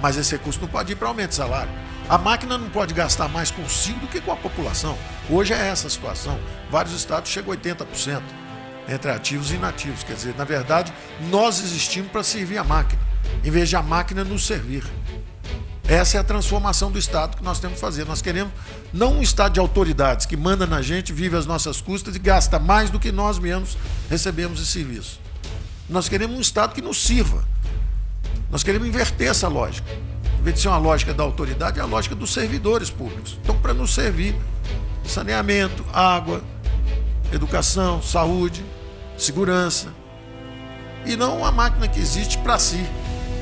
Mas esse recurso não pode ir para aumento de salário. A máquina não pode gastar mais consigo do que com a população. Hoje é essa a situação. Vários estados chegam a 80% entre ativos e inativos. Quer dizer, na verdade, nós existimos para servir a máquina, em vez de a máquina nos servir. Essa é a transformação do Estado que nós temos que fazer. Nós queremos não um Estado de autoridades que manda na gente, vive às nossas custas e gasta mais do que nós mesmos recebemos de serviço. Nós queremos um Estado que nos sirva. Nós queremos inverter essa lógica. Em vez de ser uma lógica da autoridade, é a lógica dos servidores públicos. Então, para nos servir, saneamento, água, educação, saúde, segurança. E não uma máquina que existe para si.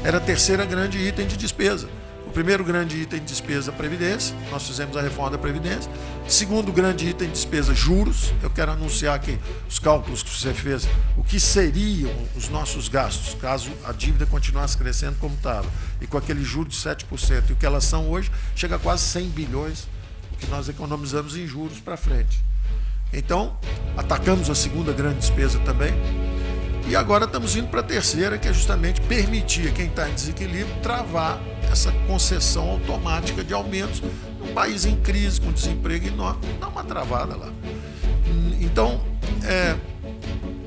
Era a terceira grande item de despesa. O primeiro grande item de despesa, a Previdência. Nós fizemos a reforma da Previdência. Segundo grande item de despesa, juros. Eu quero anunciar aqui os cálculos que você fez, o que seriam os nossos gastos, caso a dívida continuasse crescendo como estava, e com aquele juro de 7%, e o que elas são hoje, chega a quase 100 bilhões, o que nós economizamos em juros para frente. Então, atacamos a segunda grande despesa também, e agora estamos indo para a terceira, que é justamente permitir a quem está em desequilíbrio travar essa concessão automática de aumentos num país em crise, com desemprego enorme, dá uma travada lá. Então,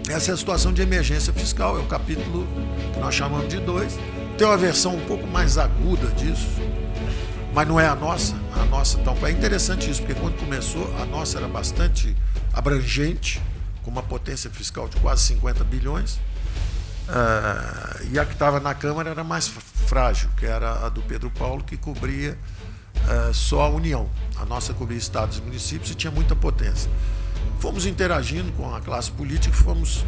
essa é a situação de emergência fiscal, é o capítulo que nós chamamos de 2. Tem uma versão um pouco mais aguda disso, mas não é a nossa. A nossa, então, é interessante isso, porque quando começou, a nossa era bastante abrangente, com uma potência fiscal de quase 50 bilhões, e a que estava na Câmara era mais frágil, que era a do Pedro Paulo, que cobria só a União. A nossa cobria estados e municípios e tinha muita potência. Fomos interagindo com a classe política, fomos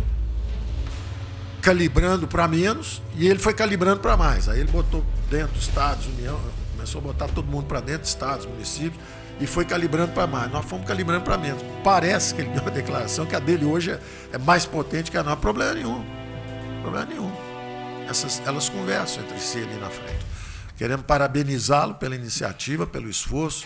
calibrando para menos, e ele foi calibrando para mais. Aí ele botou dentro estados, União, começou a botar todo mundo para dentro, estados, municípios, e foi calibrando para mais. Nós fomos calibrando para menos. Parece que ele deu uma declaração que a dele hoje é mais potente que a nossa. Problema nenhum. Problema nenhum. Elas conversam entre si ali na frente. Queremos parabenizá-lo pela iniciativa, pelo esforço,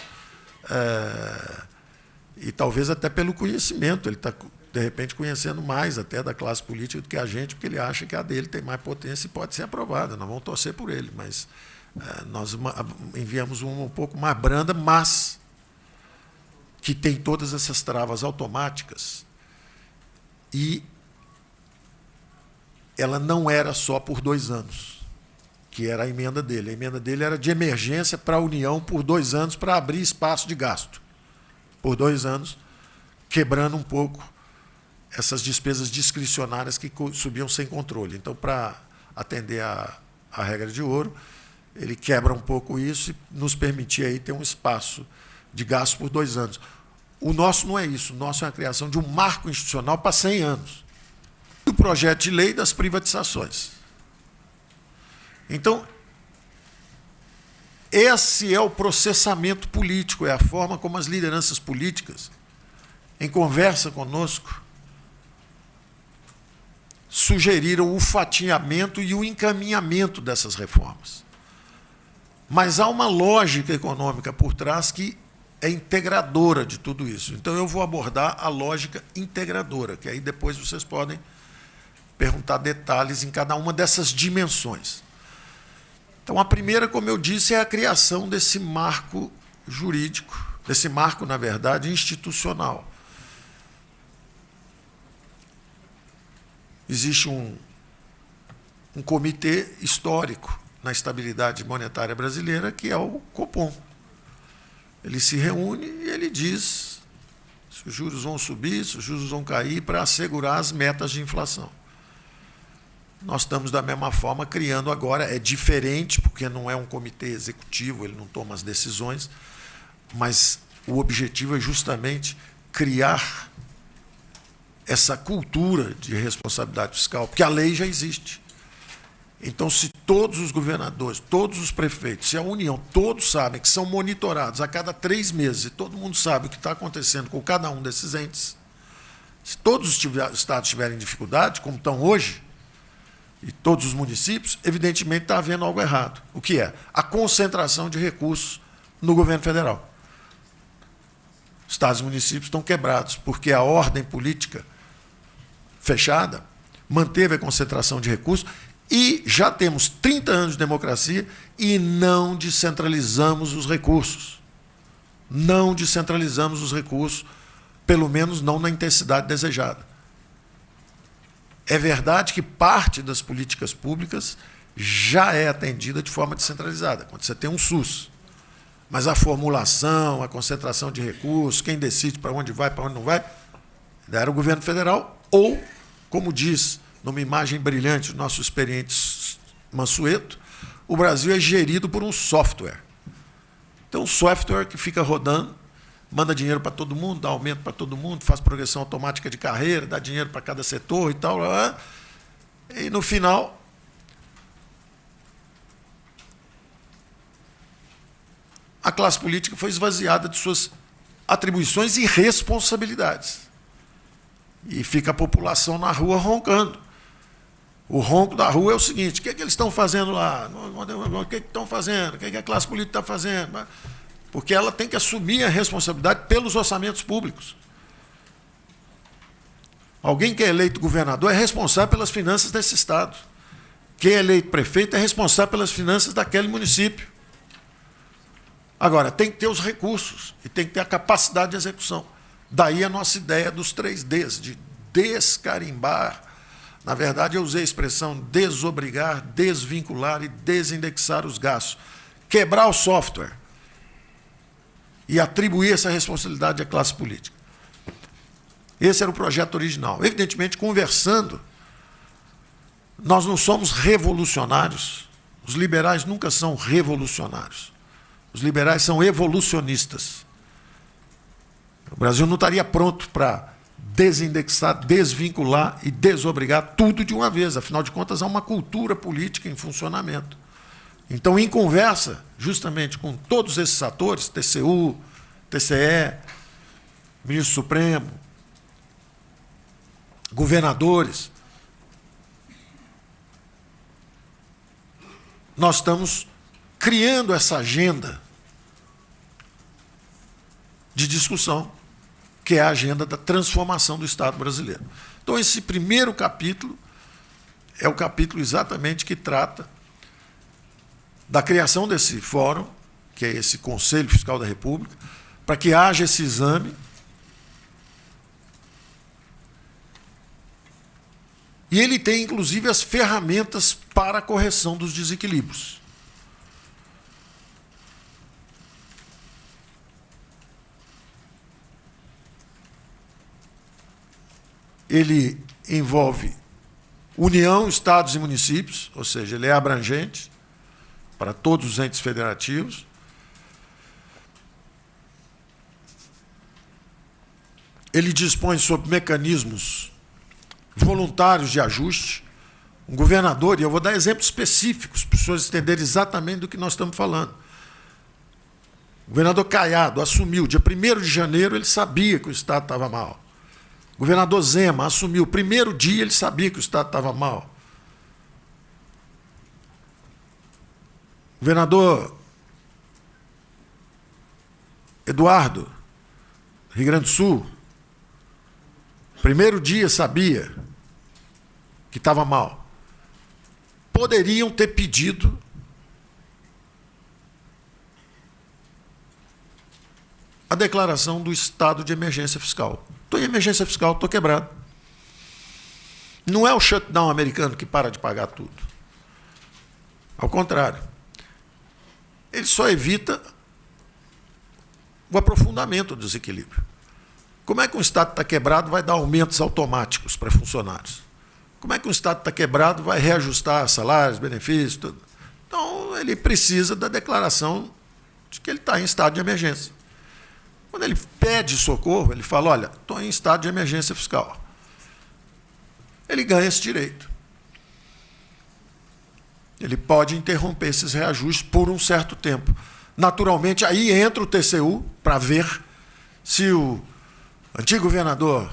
e talvez até pelo conhecimento. Ele está, de repente, conhecendo mais até da classe política do que a gente, porque ele acha que a dele tem mais potência e pode ser aprovada. Nós vamos torcer por ele, mas nós enviamos uma um pouco mais branda, mas que tem todas essas travas automáticas, e ela não era só por 2 anos, que era a emenda dele. A emenda dele era de emergência para a União por 2 anos, para abrir espaço de gasto. Por 2 anos, quebrando um pouco essas despesas discricionárias que subiam sem controle. Então, para atender a regra de ouro, ele quebra um pouco isso e nos permitir aí ter um espaço de gasto por 2 anos. O nosso não é isso. O nosso é a criação de um marco institucional para 100 anos. O projeto de lei das privatizações. Então, esse é o processamento político, é a forma como as lideranças políticas, em conversa conosco, sugeriram o fatiamento e o encaminhamento dessas reformas. Mas há uma lógica econômica por trás que é integradora de tudo isso. Então, eu vou abordar a lógica integradora, que aí depois vocês podem perguntar detalhes em cada uma dessas dimensões. Então, a primeira, como eu disse, é a criação desse marco jurídico, desse marco, na verdade, institucional. Existe um comitê histórico na estabilidade monetária brasileira, que é o Copom. Ele se reúne e ele diz se os juros vão subir, se os juros vão cair, para assegurar as metas de inflação. Nós estamos, da mesma forma, criando agora, é diferente, porque não é um comitê executivo, ele não toma as decisões, mas o objetivo é justamente criar essa cultura de responsabilidade fiscal, porque a lei já existe. Então, se todos os governadores, todos os prefeitos, se a União, todos sabem que são monitorados a cada 3 meses, e todo mundo sabe o que está acontecendo com cada um desses entes, se todos os estados tiverem dificuldade, como estão hoje, e todos os municípios, evidentemente está havendo algo errado. O que é? A concentração de recursos no governo federal. Estados e municípios estão quebrados, porque a ordem política fechada manteve a concentração de recursos E já temos 30 anos de democracia e não descentralizamos os recursos. Não descentralizamos os recursos, pelo menos não na intensidade desejada. É verdade que parte das políticas públicas já é atendida de forma descentralizada, quando você tem um SUS. Mas a formulação, a concentração de recursos, quem decide para onde vai, para onde não vai, era o governo federal ou, como diz numa imagem brilhante do nosso experiente Mansueto, o Brasil é gerido por um software. Então, um software que fica rodando, manda dinheiro para todo mundo, dá aumento para todo mundo, faz progressão automática de carreira, dá dinheiro para cada setor e tal. E, no final, a classe política foi esvaziada de suas atribuições e responsabilidades. E fica a população na rua roncando. O ronco da rua é o seguinte: o que é que eles estão fazendo lá? O que é que estão fazendo? O que é que a classe política está fazendo? Porque ela tem que assumir a responsabilidade pelos orçamentos públicos. Alguém que é eleito governador é responsável pelas finanças desse estado. Quem é eleito prefeito é responsável pelas finanças daquele município. Agora, tem que ter os recursos e tem que ter a capacidade de execução. Daí a nossa ideia dos 3Ds, de descarimbar. Na verdade, eu usei a expressão desobrigar, desvincular e desindexar os gastos. Quebrar o software e atribuir essa responsabilidade à classe política. Esse era o projeto original. Evidentemente, conversando, nós não somos revolucionários. Os liberais nunca são revolucionários. Os liberais são evolucionistas. O Brasil não estaria pronto para desindexar, desvincular e desobrigar tudo de uma vez. Afinal de contas, há uma cultura política em funcionamento. Então, em conversa, justamente com todos esses atores, TCU, TCE, Ministro Supremo, governadores, nós estamos criando essa agenda de discussão, que é a agenda da transformação do Estado brasileiro. Então, esse primeiro capítulo é o capítulo exatamente que trata da criação desse fórum, que é esse Conselho Fiscal da República, para que haja esse exame e ele tem, inclusive, as ferramentas para a correção dos desequilíbrios. Ele envolve União, estados e municípios, ou seja, ele é abrangente para todos os entes federativos. Ele dispõe sobre mecanismos voluntários de ajuste. Um governador, e eu vou dar exemplos específicos para as pessoas entenderem exatamente do que nós estamos falando. O governador Caiado assumiu, dia 1º de janeiro, ele sabia que o Estado estava mal. O governador Zema assumiu, primeiro dia ele sabia que o Estado estava mal. O governador Eduardo, Rio Grande do Sul, primeiro dia sabia que estava mal. Poderiam ter pedido a declaração do estado de emergência fiscal. Estou em emergência fiscal, estou quebrado. Não é o shutdown americano que para de pagar tudo. Ao contrário. Ele só evita o aprofundamento do desequilíbrio. Como é que um Estado está quebrado vai dar aumentos automáticos para funcionários? Como é que um Estado está quebrado vai reajustar salários, benefícios, tudo? Então, ele precisa da declaração de que ele está em estado de emergência. Quando ele pede socorro, ele fala, olha, estou em estado de emergência fiscal. Ele ganha esse direito. Ele pode interromper esses reajustes por um certo tempo. Naturalmente, aí entra o TCU para ver se o antigo governador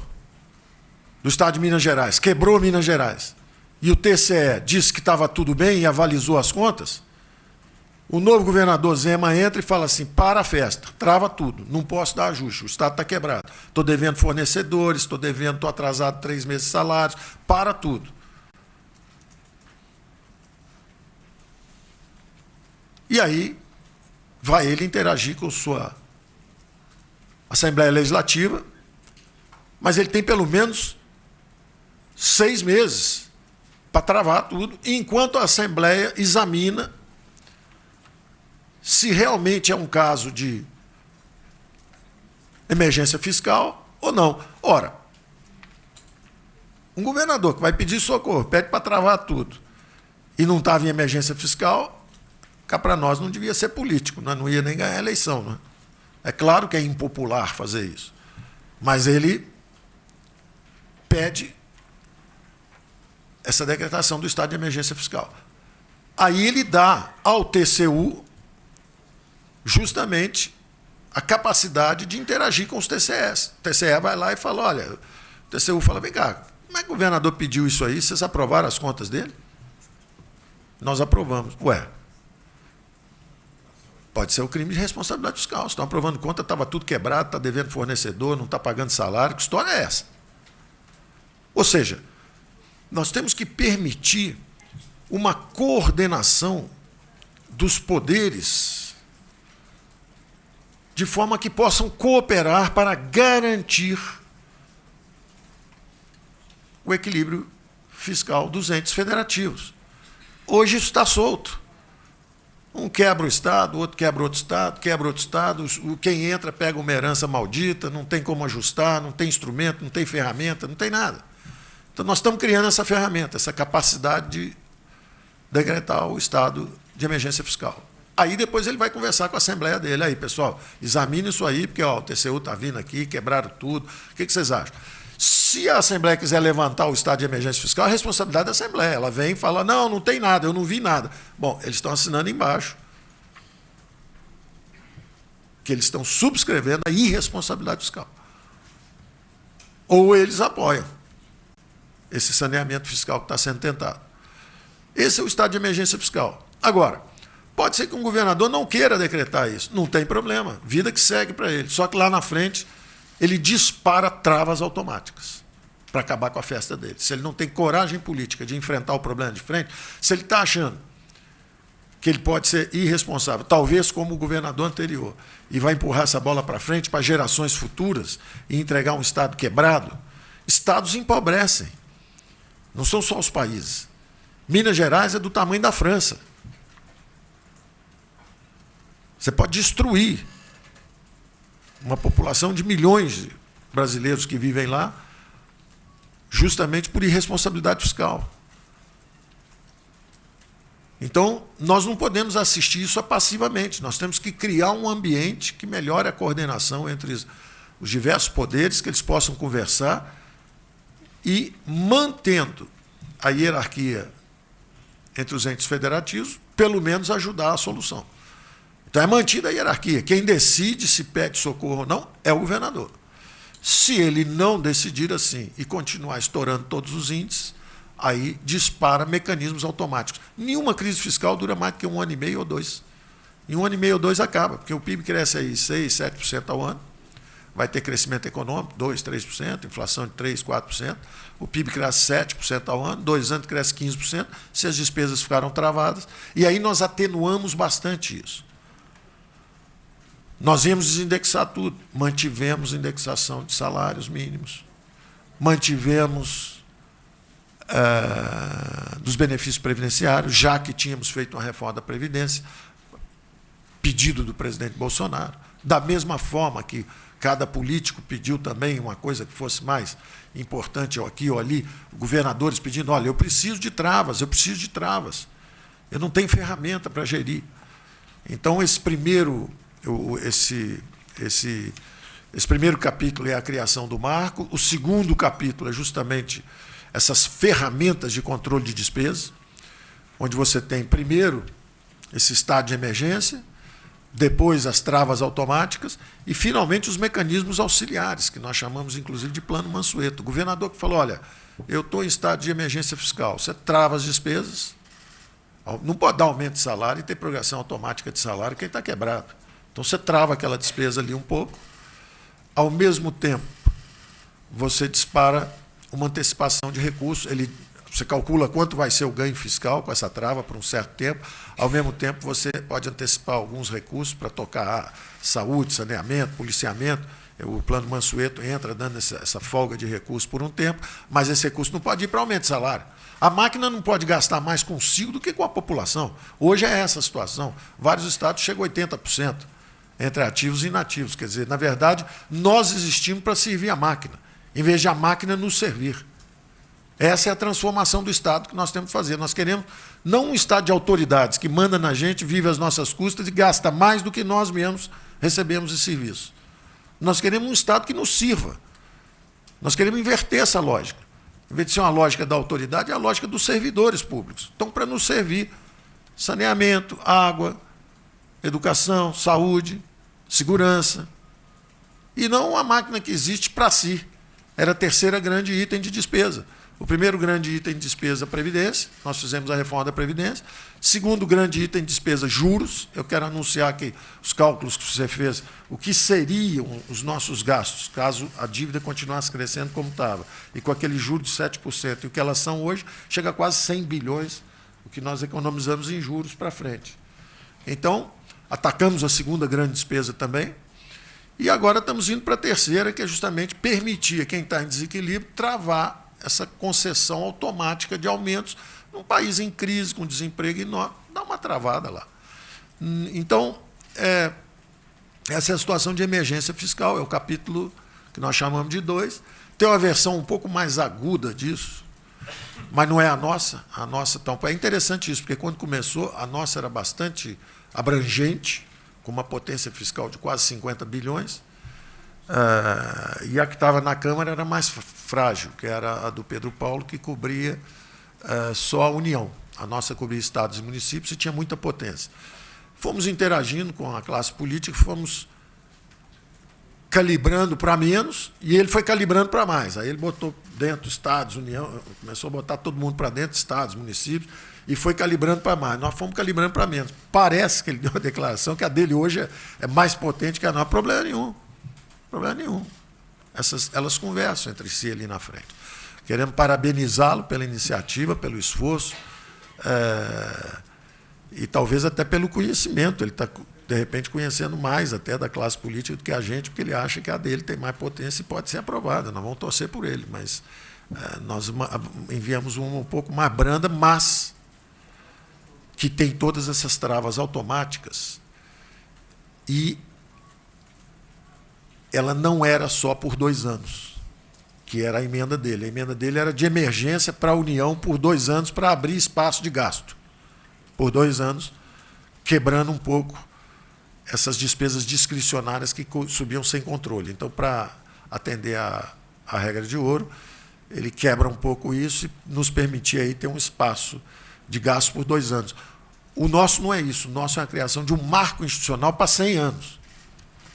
do estado de Minas Gerais quebrou Minas Gerais e o TCE disse que estava tudo bem e avalizou as contas. O novo governador Zema entra e fala assim, para a festa, trava tudo, não posso dar ajuste, o Estado está quebrado. Estou devendo fornecedores, estou atrasado 3 meses de salários, para tudo. E aí vai ele interagir com sua Assembleia Legislativa, mas ele tem pelo menos 6 meses para travar tudo, enquanto a Assembleia examina se realmente é um caso de emergência fiscal ou não. Ora, um governador que vai pedir socorro, pede para travar tudo, e não estava em emergência fiscal, cá para nós não devia ser político, nós não ia nem ganhar a eleição. Né? É claro que é impopular fazer isso, mas ele pede essa decretação do estado de emergência fiscal. Aí ele dá ao TCU justamente a capacidade de interagir com os TCEs. O TCE vai lá e fala, olha, o TCU fala, vem cá, como é que o governador pediu isso aí? Vocês aprovaram as contas dele? Nós aprovamos. Ué, pode ser o crime de responsabilidade fiscal. Estão aprovando conta, estava tudo quebrado, está devendo fornecedor, não está pagando salário. Que história é essa? Ou seja, nós temos que permitir uma coordenação dos poderes de forma que possam cooperar para garantir o equilíbrio fiscal dos entes federativos. Hoje isso está solto. Um quebra o Estado, o outro quebra outro Estado, quem entra pega uma herança maldita, não tem como ajustar, não tem instrumento, não tem ferramenta, não tem nada. Então nós estamos criando essa ferramenta, essa capacidade de decretar o estado de emergência fiscal. Aí depois ele vai conversar com a Assembleia dele. Aí, pessoal, examine isso aí, porque ó, o TCU está vindo aqui, quebraram tudo. O que vocês acham? Se a Assembleia quiser levantar o estado de emergência fiscal, a responsabilidade da Assembleia. Ela vem e fala, não, não tem nada, eu não vi nada. Bom, eles estão assinando embaixo que eles estão subscrevendo a irresponsabilidade fiscal. Ou eles apoiam esse saneamento fiscal que está sendo tentado. Esse é o estado de emergência fiscal. Agora, pode ser que um governador não queira decretar isso. Não tem problema, vida que segue para ele. Só que lá na frente ele dispara travas automáticas para acabar com a festa dele. Se ele não tem coragem política de enfrentar o problema de frente, se ele está achando que ele pode ser irresponsável, talvez como o governador anterior, e vai empurrar essa bola para frente para gerações futuras e entregar um Estado quebrado, Estados empobrecem. Não são só os países. Minas Gerais é do tamanho da França. Você pode destruir uma população de milhões de brasileiros que vivem lá, justamente por irresponsabilidade fiscal. Então, nós não podemos assistir isso passivamente. Nós temos que criar um ambiente que melhore a coordenação entre os diversos poderes, que eles possam conversar e mantendo a hierarquia entre os entes federativos, pelo menos ajudar a solução. Então é mantida a hierarquia. Quem decide se pede socorro ou não é o governador. Se ele não decidir assim e continuar estourando todos os índices, aí dispara mecanismos automáticos. Nenhuma crise fiscal dura mais do que 1 ano e meio ou 2. Em 1 ano e meio ou 2 acaba, porque o PIB cresce aí 6%, 7% ao ano, vai ter crescimento econômico, 2%, 3%, inflação de 3%, 4%, o PIB cresce 7% ao ano, 2 anos cresce 15%, se as despesas ficaram travadas, e aí nós atenuamos bastante isso. Nós íamos desindexar tudo, mantivemos indexação de salários mínimos, mantivemos dos benefícios previdenciários, já que tínhamos feito uma reforma da Previdência, pedido do presidente Bolsonaro, da mesma forma que cada político pediu também uma coisa que fosse mais importante ou aqui ou ali, governadores pedindo, olha, eu preciso de travas, eu não tenho ferramenta para gerir. Então, esse primeiro capítulo é a criação do marco, o segundo capítulo é justamente essas ferramentas de controle de despesas, onde você tem, primeiro, esse estado de emergência, depois as travas automáticas e, finalmente, os mecanismos auxiliares, que nós chamamos, inclusive, de plano Mansueto. O governador que falou, olha, eu estou em estado de emergência fiscal, você trava as despesas, não pode dar aumento de salário e ter progressão automática de salário quem está quebrado. Então, você trava aquela despesa ali um pouco, ao mesmo tempo, você dispara uma antecipação de recursos, ele Você calcula quanto vai ser o ganho fiscal com essa trava por um certo tempo. Ao mesmo tempo, você pode antecipar alguns recursos para tocar saúde, saneamento, policiamento. O plano Mansueto entra dando essa folga de recursos por um tempo, mas esse recurso não pode ir para aumento de salário. A máquina não pode gastar mais consigo do que com a população. Hoje é essa a situação. Vários estados chegam a 80% entre ativos e inativos. Quer dizer, na verdade, nós existimos para servir a máquina, em vez de a máquina nos servir. Essa é a transformação do Estado que nós temos que fazer. Nós queremos não um Estado de autoridades que manda na gente, vive às nossas custas e gasta mais do que nós mesmos recebemos de serviço. Nós queremos um Estado que nos sirva. Nós queremos inverter essa lógica. Em vez de ser uma lógica da autoridade, é a lógica dos servidores públicos. Então, para nos servir saneamento, água, educação, saúde, segurança. E não uma máquina que existe para si. Era a terceira grande item de despesa. O primeiro grande item de despesa, Previdência. Nós fizemos a reforma da Previdência. Segundo grande item de despesa, juros. Eu quero anunciar que os cálculos que você fez, o que seriam os nossos gastos, caso a dívida continuasse crescendo como estava, e com aquele juro de 7%, e o que elas são hoje, chega a quase 100 bilhões, o que nós economizamos em juros para frente. Então, atacamos a segunda grande despesa também, e agora estamos indo para a terceira, que é justamente permitir a quem está em desequilíbrio travar essa concessão automática de aumentos num país em crise, com desemprego enorme, dá uma travada lá. Então, essa é a situação de emergência fiscal, é o capítulo que nós chamamos de 2. Tem uma versão um pouco mais aguda disso, mas não é a nossa. A nossa tampouco. É interessante isso, porque quando começou, a nossa era bastante abrangente, com uma potência fiscal de quase 50 bilhões, e a que estava na Câmara era mais frágil, que era a do Pedro Paulo, que cobria só a União. A nossa cobria estados e municípios e tinha muita potência. Fomos interagindo com a classe política, fomos calibrando para menos, e ele foi calibrando para mais. Aí ele botou dentro estados, União, começou a botar todo mundo para dentro, estados, municípios, e foi calibrando para mais. Nós fomos calibrando para menos. Parece que ele deu uma declaração que a dele hoje é mais potente que a nossa. Problema nenhum. Problema nenhum. Elas conversam entre si ali na frente. Queremos parabenizá-lo pela iniciativa, pelo esforço, e talvez até pelo conhecimento. Ele está, de repente, conhecendo mais até da classe política do que a gente, porque ele acha que a dele tem mais potência e pode ser aprovada. Nós vamos torcer por ele, mas nós enviamos uma um pouco mais branda, mas que tem todas essas travas automáticas, e ela não era só por 2 anos, que era a emenda dele. A emenda dele era de emergência para a União por 2 anos, para abrir espaço de gasto. Por 2 anos, quebrando um pouco essas despesas discricionárias que subiam sem controle. Então, para atender a regra de ouro, ele quebra um pouco isso e nos permitir aí ter um espaço de gasto por 2 anos. O nosso não é isso. O nosso é a criação de um marco institucional para 100 anos.